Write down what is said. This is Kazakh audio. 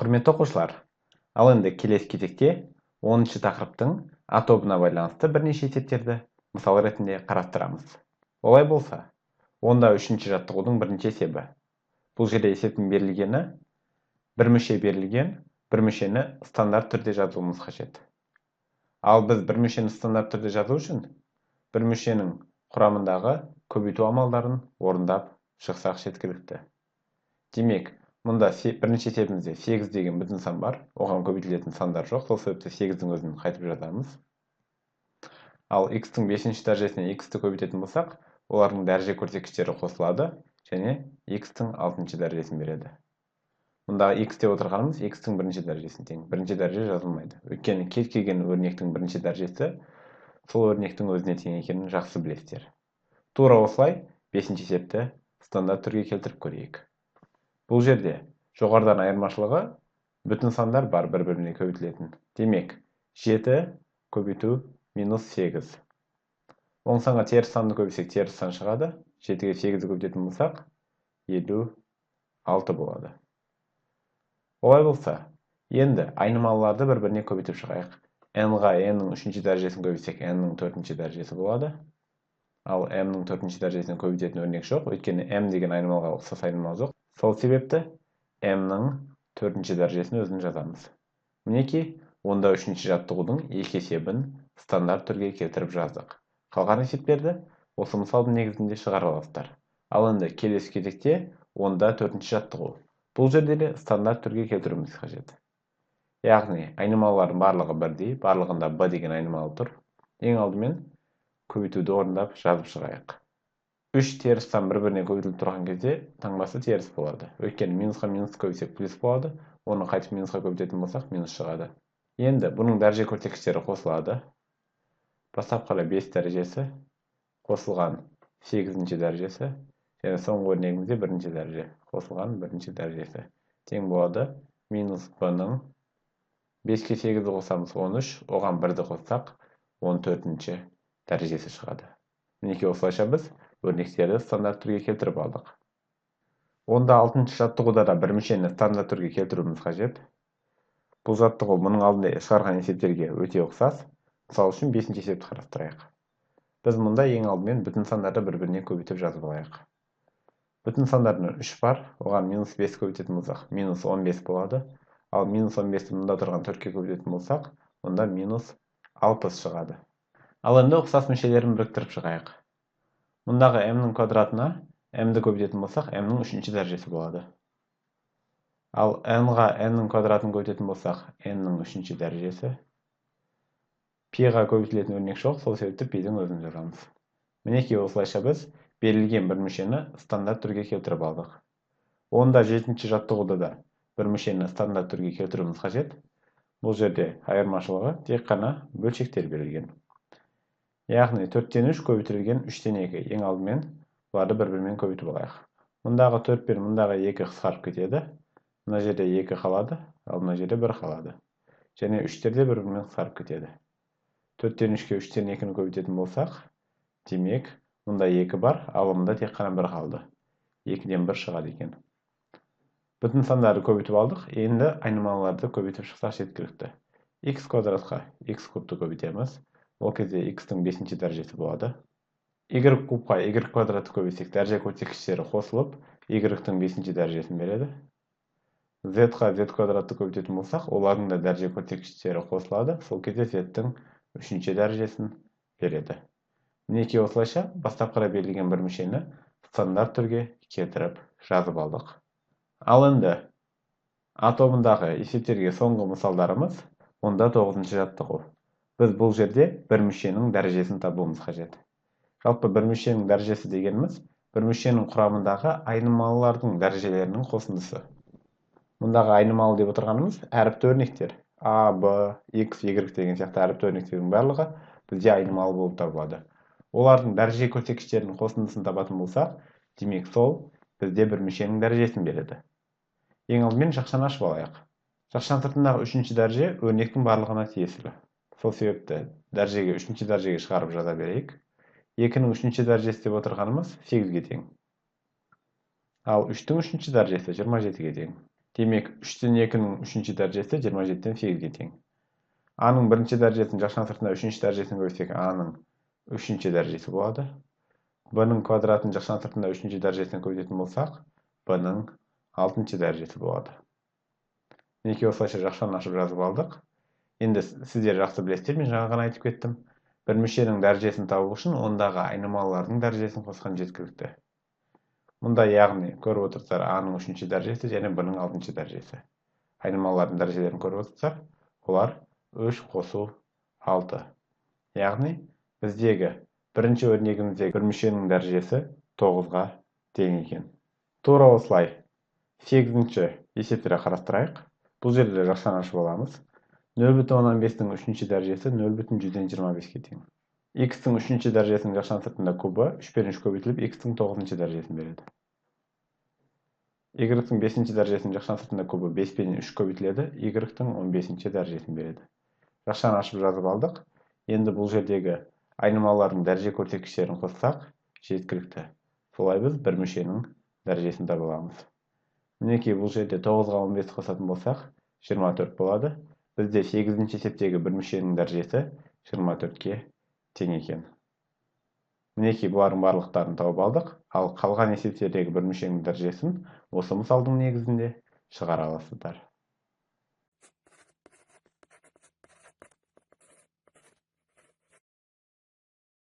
Құрметті оқушылар, ал енді келесі кезекте 10-шы тақырыптың А тобына байланысты бірнеше есептерді мысал ретінде қарастырамыз. Олай болса, онда 3-ші жаттығудың бірінші есебі. Бұл жерде есептің берілгені, бір мүше берілген, бір мүшені стандарт түрде жазуымыз қажет. Ал біз бір мүшені стандарт түрде жазу үшін, бір мүшенің құрамындағы көбейту амалдарын орындап шықсақ жеткілікті. Демек, мұнда бірінші есебімізде 8 деген бүтін сан бар, оған көбейтілетін сандар жоқ, сол себепті 8-дің өзін қайтып жазамыз. Ал x-тің 5-ші дәрежесіне x-ті көбейтетін болсақ, олардың дәреже көрсеткіштері қосылады және x-тің 6-шы дәрежесін береді. Мұндағы x деп отырғанымыз x-тің бірінші дәрежесін тең. Бірінші дәреже жазылмайды. Өйткені кез келген өрнектің бірінші дәрежесі сол өрнектің өзіне тең екенін жақсы білесіздер. Тура осылай 5-ші есепті стандарт түрге келтіріп көрейік. Бұл жерде жоғарыдан айырмашылығы бүтін сандар бар бір-біріне көбейтілетін. Демек, 7 көбейту минус 8. Оң санға теріс санды көбейтсек теріс сан шығады. 7-ге 8-ді көбейтетін болсақ, 56 болады. Олай болса, енді айнымалыларды бір-біріне көбейтіп шығайық. n-ға n-нің 3-ші дәрежесін көбейтсек, n-нің 4-ші дәрежесі болады. Ал m-нің 4-ші дәрежесін көбейтетін өрнек жоқ, өйткені m деген айнымалға ұқсас айнымал жоқ. Сол себепті m-нің 4-ші дәрежесін өзін жазамыз. Мінекей, онда 3-ші жаттығудың екі есебін стандарт түрге келтіріп жаздық. Қалған есептерді осы мысалдың негізінде шығара аласыздар. Ал енді келесі кезекте онда 4-ші жаттығу. Бұл жерде де стандарт түрге келтіруіміз қажет. Яғни, айнымалылардың барлығы бірдей, барлығында b деген айнымалы тұр. Ең алдымен көбейтуді орындап жазып шығайық. 3 теріс сан бір-біріне көбейтіліп тұрған кезде таңбасы теріс болады. Өйткені минусқа минус көбейтсек плюс болады, оны қайтып минусқа көбейтетін болсақ минус шығады. Енді бұның дәреже көрсеткіштері қосылады. Бастапқыда 5 дәрежесі, қосылған 8-ші дәрежесі, және соңғы өрнегімізде 1-ші дәреже, қосылған 1-ші дәрежесі. Тең болады минус b-ның 5-ке 8-ді қосамыз 13, оған 1-ді қоссақ 14-ші дәрежесі шығады. Мінекей осылайша біз өрнектерді стандарт түрге келтіріп алдық. Онда 6-шы жаттығуда да бір мүшені стандарт түрге келтіруіміз қажет. Бұл жаттығу мұның алдында шығарған есептерге өте ұқсас. Мысалы үшін 5-ші есепті қарастырайық. Біз мұнда ең алдымен бүтін сандарды бір-біріне көбейтіп жазып алайық. Бүтін сандардан 3 бар, оған минус 5 көбейтетін болсақ, минус 15 болады. Ал минус 15-ті мұнда тұрған 4-ке көбейтетін болсақ, онда минус 60 шығады. Ал енді ұқсас мүшелерін біріктіріп шығайық. Мұндағы m-нің квадратына m-ді көбейтетін болсақ, m-нің 3-ші дәрежесі болады. Ал n-ға n-нің квадратын көбейтетін болсақ, n-нің 3-ші дәрежесі. Пи-ға көбейтілетін өрнек жоқ, сол себепті пи-дің өзін жазамыз. Мінекей осылайша біз берілген бір мүшені стандарт түрге келтіріп алдық. Онда 7-ші жаттығуда да бір мүшені стандарт түрге келтіруіміз қажет. Бұл жерде айырмашылығы тек қана бөлшектер берілген. Яғни 4-тен 3 көбейтілген 3-тен 2. Ең алдымен бұларды бір-бірімен көбейтіп алайық. Мұндағы 4 пен мұндағы 2 қысқарып кетеді. Мына жерде 2 қалады, ал мына жерде 1 қалады. Және 3-терде бір-бірімен қысқарып кетеді. 4-тен 3-ке 3-тен 2-ні көбейтетін болсақ, демек, мұнда 2 бар, ал мұнда тек қана 1 қалды. 2-ден 1 шығады екен. Бүтін сандарды көбейтіп алдық, енді айнымалыларды көбейтіп шықсақ жеткілікті. X квадратқа x кубты көбейтеміз. Ол кезде x-тің 5-ші дәрежесі болады. Y кубқа y квадратты көбейтсек, дәреже көрсеткіштері қосылып, y-тің 5-ші дәрежесін береді. Z-ға z квадратты көбейтетін болсақ, олардың да дәреже көрсеткіштері қосылады. Сол кезде z-тің 3-ші дәрежесін береді. Мінекей осылайша бастапқыда берілген бір мүшені стандарт түрге келтіріп жазып алдық. Ал енді А тобындағы есептерге соңғы мысалдарымыз онда 9-ші жаттығу. Біз бұл жерде бір мүшенің дәрежесін табуымыз қажет. Жалпы бір мүшенің дәрежесі дегеніміз бір мүшенің құрамындағы айнымалылардың дәрежелерінің қосындысы. Мұндағы айнымалы деп отырғанымыз әріпті өрнектер. А, Б, X, Y деген сияқты әріпті өрнектердің барлығы бізде айнымалы болып табылады. Олардың дәреже көрсеткіштерінің қосындысын табатын болсақ, демек сол бізде бір мүшенің дәрежесін береді. Ең алдымен жақшаны ашып алайық. Жақшаның сыртындағы 3-ші дәреже өрнектің барлығына тиесілі. Сол себепті дәрежеге 3-ші дәрежеге шығарып жаза берейік. 2-нің 3-ші дәрежесі деп отырғанымыз 8-ге тең. Ал 3-тің 3-ші дәрежесі 27-ге тең. Демек, 3-тен 2-нің 3-ші дәрежесі 27-тен 8-ге тең. А-ның 1-ші дәрежесін жақ сыртына 3-ші дәрежесін көбейтсек, А-ның 3-ші дәрежесі болады. B-ның квадратын жақ сыртына 3-ші дәрежесін көбейтетін болсақ, B-ның 6-ші дәрежесі болады. Мінекей осылайша жақшаны ашып жазып алдық. Енді сіздер жақсы білесіздер, мен жаңа ғана айтып кеттім. Бір мүшенің дәрежесін табу үшін ондағы айнымалылардың дәрежесін қосқан жеткілікті. Мұнда яғни көріп отырсыздар А-ның 3-ші дәрежесі және B-ның 6-ші дәрежесі. Айнымалылардың дәрежелерін көріп отырсыздар, олар 3 қосу 6. Яғни біздегі бірінші өрнегіміздегі бір мүшенің дәрежесі 9-ға тең екен. Тура осылай 8-ші есептерді қарастырайық. Бұл жерде жақшаны ашып аламыз. 0,15-ның 3-ші дәрежесі 0,125-ге тең. X-тің 3-ші дәрежесінің жақшаны сыртында кубы 3-пен 3 көбейтіліп, X-тің 9-ші дәрежесін береді. Y-тің 5-ші дәрежесінің жақшаны сыртында кубы 5-пен 3 көбейтіледі, Y-тің 15-ші дәрежесін береді. Жақшаны ашып жазып алдық. Енді бұл жердегі айнымалылардың дәреже көрсеткіштерін қоссақ, жеткілікті. Солай біз бір мүшенің дәрежесін таба аламыз. Мінекей бұл жерде 9-ға 15 қосатын болсақ, 24 болады. Бізде 8-ші есептегі бір мүшенің дәрежесі 24-ке тең екен. Мінекей бұлардың барлықтарын тауып алдық, ал қалған есептердегі бір мүшенің дәрежесін осы мысалдың негізінде шығара аласыздар.